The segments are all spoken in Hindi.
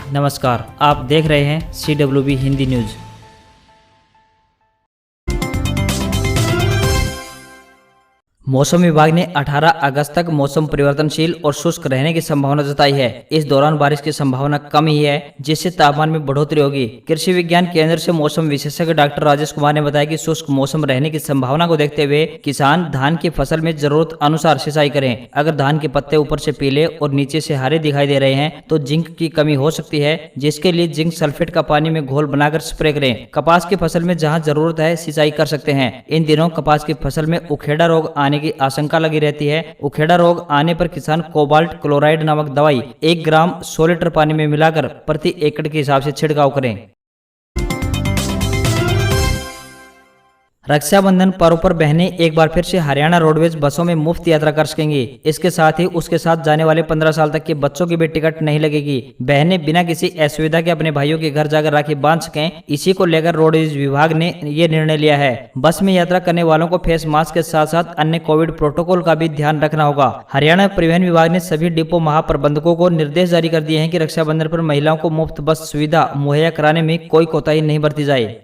नमस्कार, आप देख रहे हैं CWB हिंदी न्यूज। मौसम विभाग ने 18 अगस्त तक मौसम परिवर्तनशील और शुष्क रहने की संभावना जताई है। इस दौरान बारिश की संभावना कम ही है, जिससे तापमान में बढ़ोतरी होगी। कृषि विज्ञान केंद्र से मौसम विशेषज्ञ डॉक्टर राजेश कुमार ने बताया कि शुष्क मौसम रहने की संभावना को देखते हुए किसान धान की फसल में जरूरत अनुसार सिंचाई करें। अगर धान के पत्ते ऊपर से पीले और नीचे से हरे दिखाई दे रहे हैं तो जिंक की कमी हो सकती है, जिसके लिए जिंक सल्फेट का पानी में घोल बनाकर स्प्रे करें। कपास की फसल में जहाँ जरूरत है सिंचाई कर सकते हैं। इन दिनों कपास की फसल में उखेड़ा रोग आने की आशंका लगी रहती है। उखेड़ा रोग आने पर किसान कोबाल्ट क्लोराइड नामक दवाई 1 ग्राम 100 लीटर पानी में मिलाकर प्रति एकड़ के हिसाब से छिड़काव करें। रक्षाबंधन पर्व पर बहनें एक बार फिर से हरियाणा रोडवेज बसों में मुफ्त यात्रा कर सकेंगी। इसके साथ ही उसके साथ जाने वाले 15 साल तक के बच्चों की भी टिकट नहीं लगेगी। बहनें बिना किसी असुविधा के अपने भाइयों के घर जाकर राखी बांध सकें, इसी को लेकर रोडवेज विभाग ने ये निर्णय लिया है। बस में यात्रा करने वालों को फेस मास्क के साथ साथ अन्य कोविड प्रोटोकॉल का भी ध्यान रखना होगा। हरियाणा परिवहन विभाग ने सभी डिपो महाप्रबंधकों को निर्देश जारी कर दिए हैं कि रक्षाबंधन पर महिलाओं को मुफ्त बस सुविधा मुहैया कराने में कोई कोताही नहीं बरती जाए।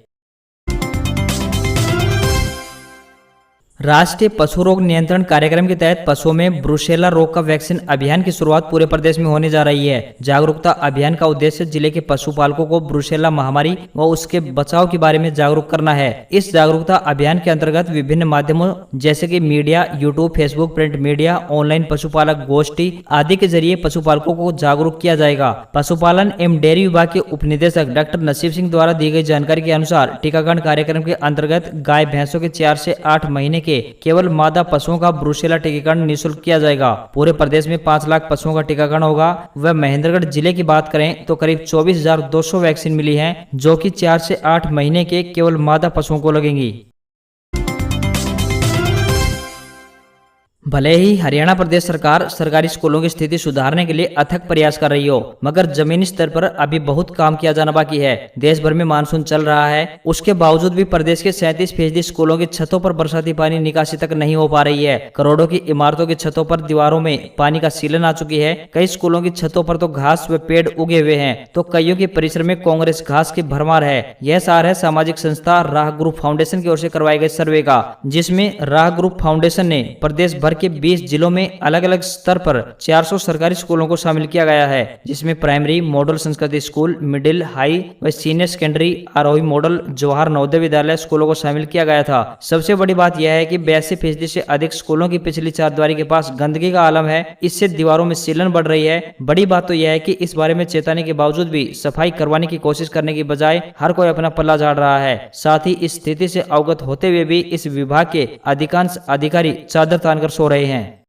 राष्ट्रीय पशु रोग नियंत्रण कार्यक्रम के तहत पशुओं में ब्रुसेला रोग का वैक्सीन अभियान की शुरुआत पूरे प्रदेश में होने जा रही है। जागरूकता अभियान का उद्देश्य जिले के पशुपालकों को ब्रुसेला महामारी व उसके बचाव के बारे में जागरूक करना है। इस जागरूकता अभियान के अंतर्गत विभिन्न माध्यमों जैसे कि media, YouTube, Facebook, print media, online पशुपालक गोष्ठी आदि के जरिए पशुपालकों को जागरूक किया जाएगा। पशुपालन एवं डेयरी विभाग के उप निदेशक डॉक्टर नसीब सिंह द्वारा दी गई जानकारी के अनुसार टीकाकरण कार्यक्रम के अंतर्गत गाय भैंसों के 4 से 8 महीने के केवल मादा पशुओं का ब्रुसेला टीकाकरण निःशुल्क किया जाएगा। पूरे प्रदेश में 5 लाख पशुओं का टीकाकरण होगा। वह महेंद्रगढ़ जिले की बात करें तो करीब 24,200 वैक्सीन मिली हैं, जो कि 4 से 8 महीने के केवल मादा पशुओं को लगेंगी। भले ही हरियाणा प्रदेश सरकार सरकारी स्कूलों की स्थिति सुधारने के लिए अथक प्रयास कर रही हो, मगर जमीनी स्तर पर अभी बहुत काम किया जाना बाकी है। देश भर में मानसून चल रहा है, उसके बावजूद भी प्रदेश के 37% स्कूलों की छतों पर बरसाती पानी निकासी तक नहीं हो पा रही है। करोड़ों की इमारतों की छतों पर दीवारों में पानी का सीलन आ चुकी है। कई स्कूलों की छतों पर तो घास व पेड़ उगे हुए हैं, तो कईयों के परिसर में कांग्रेस घास की भरमार है। यह सार है सामाजिक संस्था राह ग्रुप फाउंडेशन की ओर से करवाए गए सर्वे का, जिसमें राह ग्रुप फाउंडेशन ने प्रदेश भर के 20 जिलों में अलग अलग स्तर पर 400 सरकारी स्कूलों को शामिल किया गया है, जिसमें प्राइमरी, मॉडल संस्कृति स्कूल, मिडिल, हाई व सीनियर सेकेंडरी, आरोही मॉडल, जवाहर नवोदय विद्यालय स्कूलों को शामिल किया गया था। सबसे बड़ी बात यह है कि 82% से अधिक स्कूलों की पिछली चारदीवारी के पास गंदगी का आलम है। इससे दीवारों में सीलन बढ़ रही है। बड़ी बात तो यह है कि इस बारे में चेताने के बावजूद भी सफाई करवाने की कोशिश करने की बजाय हर कोई अपना पल्ला झाड़ रहा है। साथ ही इस स्थिति से अवगत होते हुए भी इस विभाग के अधिकांश अधिकारी चादर तानकर सो रहे हैं।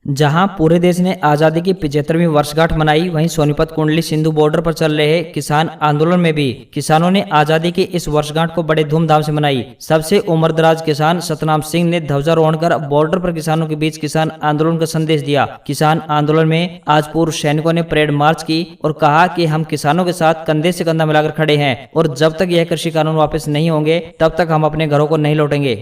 जहां पूरे देश ने आजादी की 75वीं वर्षगांठ मनाई, वहीं सोनीपत कुंडली सिंधु बॉर्डर पर चल रहे किसान आंदोलन में भी किसानों ने आजादी की इस वर्षगांठ को बड़े धूमधाम से मनाई। सबसे उम्रदराज किसान सतनाम सिंह ने ध्वजारोहण कर बॉर्डर पर किसानों के बीच किसान आंदोलन का संदेश दिया। किसान आंदोलन में आज पूर्व सैनिकों ने परेड मार्च की और कहा कि हम किसानों के साथ कंधे से कंधा मिलाकर खड़े हैं और जब तक यह कृषि कानून वापस नहीं होंगे तब तक हम अपने घरों को नहीं लौटेंगे।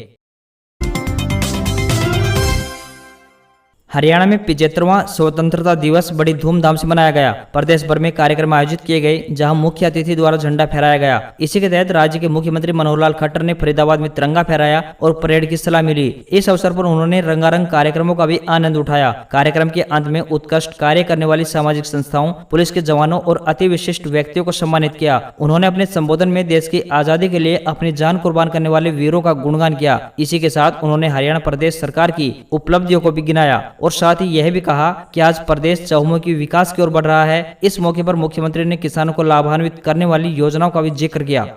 हरियाणा में 75वां स्वतंत्रता दिवस बड़ी धूमधाम से मनाया गया। प्रदेश भर में कार्यक्रम आयोजित किए गए, जहां मुख्य अतिथि द्वारा झंडा फहराया गया। इसी के तहत राज्य के मुख्यमंत्री मनोहर लाल खट्टर ने फरीदाबाद में तिरंगा फहराया और परेड की सलामी ली। इस अवसर पर उन्होंने रंगारंग कार्यक्रमों का भी आनंद उठाया। कार्यक्रम के अंत में उत्कृष्ट कार्य करने वाली सामाजिक संस्थाओं, पुलिस के जवानों और अति विशिष्ट व्यक्तियों को सम्मानित किया। उन्होंने अपने संबोधन में देश की आजादी के लिए अपनी जान कुर्बान करने वाले वीरों का गुणगान किया। इसी के साथ उन्होंने हरियाणा प्रदेश सरकार की उपलब्धियों को भी गिनाया और साथ ही यह भी कहा कि आज प्रदेश चहुमुखी विकास की ओर बढ़ रहा है। इस मौके पर मुख्यमंत्री ने किसानों को लाभान्वित करने वाली योजनाओं का भी जिक्र किया।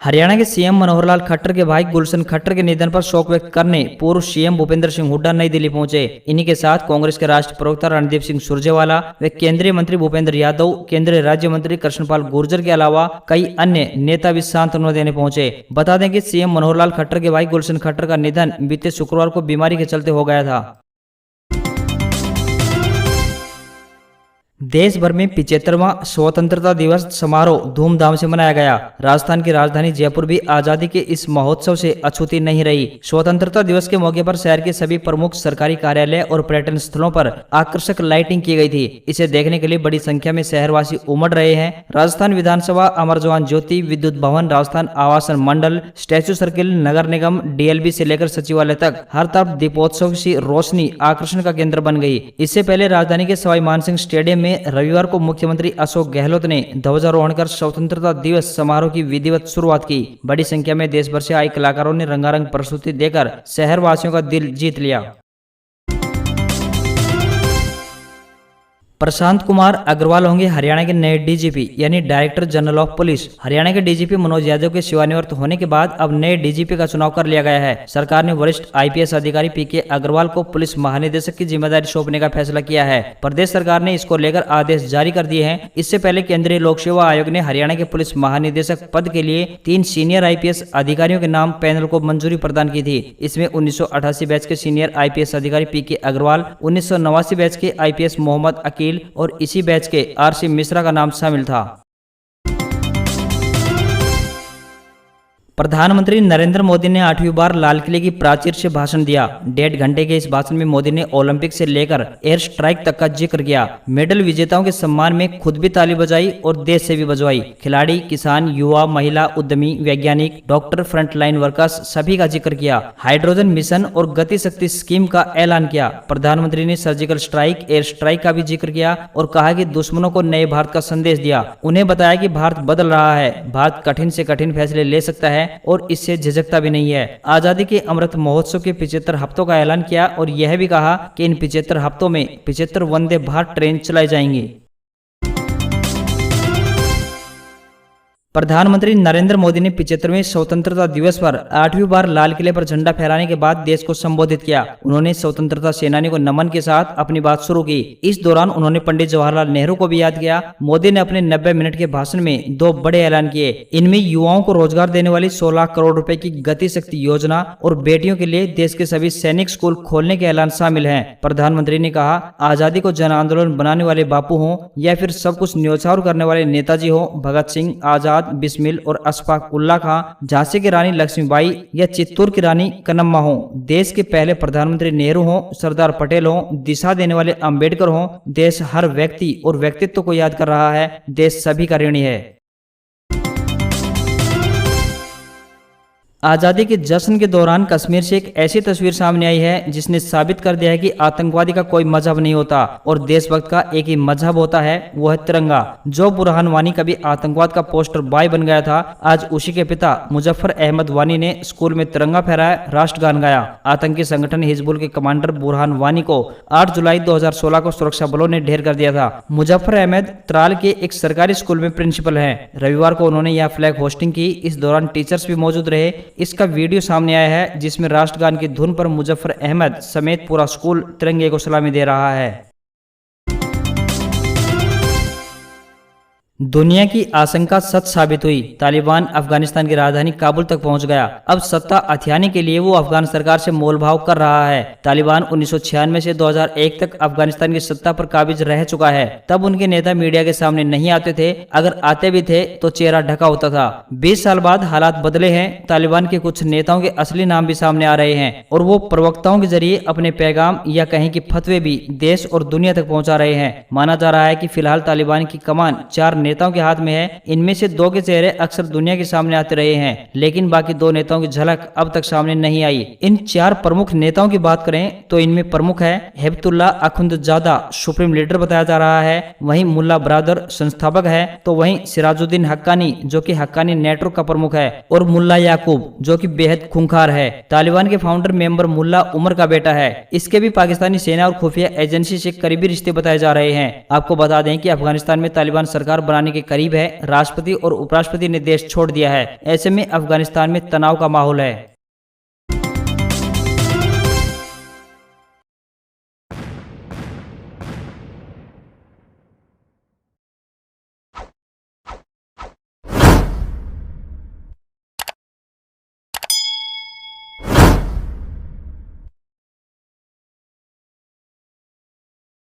हरियाणा के सीएम मनोहर लाल खट्टर के भाई गुलशन खट्टर के निधन पर शोक व्यक्त करने पूर्व सीएम भूपेंद्र सिंह हुड्डा नई दिल्ली पहुंचे। इन्हीं के साथ कांग्रेस के राष्ट्रीय प्रवक्ता रणदीप सिंह सुरजेवाला व केंद्रीय मंत्री भूपेंद्र यादव, केंद्रीय राज्य मंत्री कृष्णपाल गुर्जर के अलावा कई अन्य नेता भी सांत्वना देने पहुंचे। बता दें कि सीएम मनोहर लाल खट्टर के भाई गुलशन खट्टर का निधन बीते शुक्रवार को बीमारी के चलते हो गया था। देश भर में 75वां स्वतंत्रता दिवस समारोह धूमधाम से मनाया गया। राजस्थान की राजधानी जयपुर भी आजादी के इस महोत्सव से अछूती नहीं रही। स्वतंत्रता दिवस के मौके पर शहर के सभी प्रमुख सरकारी कार्यालय और पर्यटन स्थलों पर आकर्षक लाइटिंग की गई थी। इसे देखने के लिए बड़ी संख्या में शहरवासी उमड़ रहे हैं। राजस्थान विधानसभा, अमर जवान ज्योति, विद्युत भवन, राजस्थान आवासन मंडल, स्टैच्यू सर्किल, नगर निगम, डीएलबी से लेकर सचिवालय तक हर तरफ दीपोत्सव की रोशनी आकर्षण का केंद्र बन गई। इससे पहले राजधानी के सवाई मानसिंह स्टेडियम में रविवार को मुख्यमंत्री अशोक गहलोत ने ध्वजारोहण कर स्वतंत्रता दिवस समारोह की विधिवत शुरुआत की। बड़ी संख्या में देश भर से आए कलाकारों ने रंगारंग प्रस्तुति देकर शहरवासियों का दिल जीत लिया। प्रशांत कुमार अग्रवाल होंगे हरियाणा के नए डीजीपी यानी director general of police. Haryana के डीजीपी मनोज यादव के सेवानिवृत्त होने के बाद अब नए डीजीपी का चुनाव कर लिया गया है। सरकार ने वरिष्ठ आईपीएस अधिकारी पीके अग्रवाल को पुलिस महानिदेशक की जिम्मेदारी सौंपने का फैसला किया है। प्रदेश सरकार ने इसको लेकर आदेश जारी कर दिए हैं। इससे पहले केंद्रीय लोक सेवा आयोग ने हरियाणा के पुलिस महानिदेशक पद के लिए 3 सीनियर आईपीएस अधिकारियों के नाम पैनल को मंजूरी प्रदान की थी। इसमें 1988 बैच के सीनियर आईपीएस अधिकारी पीके अग्रवाल, 1989 बैच के आईपीएस मोहम्मद अकील और इसी बैच के आरसी मिश्रा का नाम शामिल था। प्रधानमंत्री नरेंद्र मोदी ने 8वीं बार लाल किले की प्राचीर से भाषण दिया। 1.5 घंटे के इस भाषण में मोदी ने ओलंपिक से लेकर एयर स्ट्राइक तक का जिक्र किया। मेडल विजेताओं के सम्मान में खुद भी ताली बजाई और देश से भी बजवाई। खिलाड़ी, किसान, युवा, महिला, उद्यमी, वैज्ञानिक, डॉक्टर, फ्रंटलाइन वर्कर्स सभी का जिक्र किया। हाइड्रोजन मिशन और गति शक्ति स्कीम का ऐलान किया। प्रधानमंत्री ने सर्जिकल स्ट्राइक, एयर स्ट्राइक का भी जिक्र किया और कहा कि दुश्मनों को नए भारत का संदेश दिया। उन्हें बताया कि भारत बदल रहा है, भारत कठिन से कठिन फैसले ले सकता है और इससे झिझकता भी नहीं है। आजादी के अमृत महोत्सव के 75 हफ्तों का ऐलान किया और यह भी कहा कि इन 75 हफ्तों में 75 वंदे भारत ट्रेन चलाई जाएंगी। प्रधानमंत्री नरेंद्र मोदी ने 75वें स्वतंत्रता दिवस पर 8वीं बार लाल किले पर झंडा फहराने के बाद देश को संबोधित किया। उन्होंने स्वतंत्रता सेनानी को नमन के साथ अपनी बात शुरू की। इस दौरान उन्होंने पंडित जवाहरलाल नेहरू को भी याद किया। मोदी ने अपने 90 मिनट के भाषण में 2 बड़े ऐलान किए। इनमें युवाओं को रोजगार देने वाली 16 करोड़ रुपए की गति शक्ति योजना और बेटियों के लिए देश के सभी सैनिक स्कूल खोलने के ऐलान शामिल हैं। प्रधानमंत्री ने कहा, आजादी को जन आंदोलन बनाने वाले बापू हों या फिर सब कुछ न्यौछावर करने वाले नेताजी हों, भगत सिंह, आजाद, बिस्मिल और अशफाक उल्लाह खां, झांसी की रानी लक्ष्मीबाई या चित्तौड़ की रानी कन्नम्मा हो, देश के पहले प्रधानमंत्री नेहरू हो, सरदार पटेल हो, दिशा देने वाले अंबेडकर हो, देश हर व्यक्ति और व्यक्तित्व को याद कर रहा है। देश सभी का ऋणी है। आजादी के जश्न के दौरान कश्मीर से एक ऐसी तस्वीर सामने आई है जिसने साबित कर दिया है कि आतंकवादी का कोई मजहब नहीं होता और देशभक्त का एक ही मजहब होता है, वो है तिरंगा। जो बुरहान वानी कभी आतंकवाद का पोस्टर बॉय बन गया था, आज उसी के पिता मुजफ्फर अहमद वानी ने स्कूल में तिरंगा फहराया, राष्ट्रगान गाया। आतंकी संगठन हिजबुल के कमांडर बुरहान वानी को 8 जुलाई 2016 को सुरक्षा बलों ने ढेर कर दिया था। मुजफ्फर अहमद त्राल के एक सरकारी स्कूल में प्रिंसिपल है। रविवार को उन्होंने यह फ्लैग होस्टिंग की। इस दौरान टीचर्स भी मौजूद रहे। इसका वीडियो सामने आया है जिसमें राष्ट्रगान की धुन पर मुजफ्फर अहमद समेत पूरा स्कूल तिरंगे को सलामी दे रहा है। दुनिया की आशंका सच साबित हुई। तालिबान अफगानिस्तान की राजधानी काबुल तक पहुंच गया। अब सत्ता हथियाने के लिए वो अफगान सरकार से मोलभाव कर रहा है। तालिबान 1996 से 2001 तक अफगानिस्तान की सत्ता पर काबिज रह चुका है। तब उनके नेता मीडिया के सामने नहीं आते थे, अगर आते भी थे तो चेहरा ढका होता था। 20 साल बाद हालात बदले हैं। तालिबान के कुछ नेताओं के असली नाम भी सामने आ रहे हैं और वो प्रवक्ताओं के जरिए अपने पैगाम या कहें कि फतवे भी देश और दुनिया तक पहुंचा रहे हैं। माना जा रहा है कि फिलहाल तालिबान की कमान 4 नेताओं के हाथ में है। इनमें से 2 के चेहरे अक्सर दुनिया के सामने आते रहे हैं, लेकिन बाकी 2 नेताओं की झलक अब तक सामने नहीं आई। इन 4 प्रमुख नेताओं की बात करें तो इनमें प्रमुख है हेबतुल्ला अखुंदजादा, सुप्रीम लीडर बताया जा रहा है। वहीं मुल्ला बरादर संस्थापक है, तो वहीं सिराजुद्दीन हक्कानी जो कि हक्कानी नेटवर्क का प्रमुख है, और मुल्ला याकूब जो कि बेहद खूंखार है। तालिबान के फाउंडर मेंबर मुल्ला उमर का बेटा है। इसके भी पाकिस्तानी सेना और खुफिया एजेंसी से करीबी रिश्ते बताए जा रहे हैं। आपको बता दें कि अफगानिस्तान में तालिबान सरकार बनाने के करीब है। राष्ट्रपति और उपराष्ट्रपति ने देश छोड़ दिया है। ऐसे में अफगानिस्तान में तनाव का माहौल है।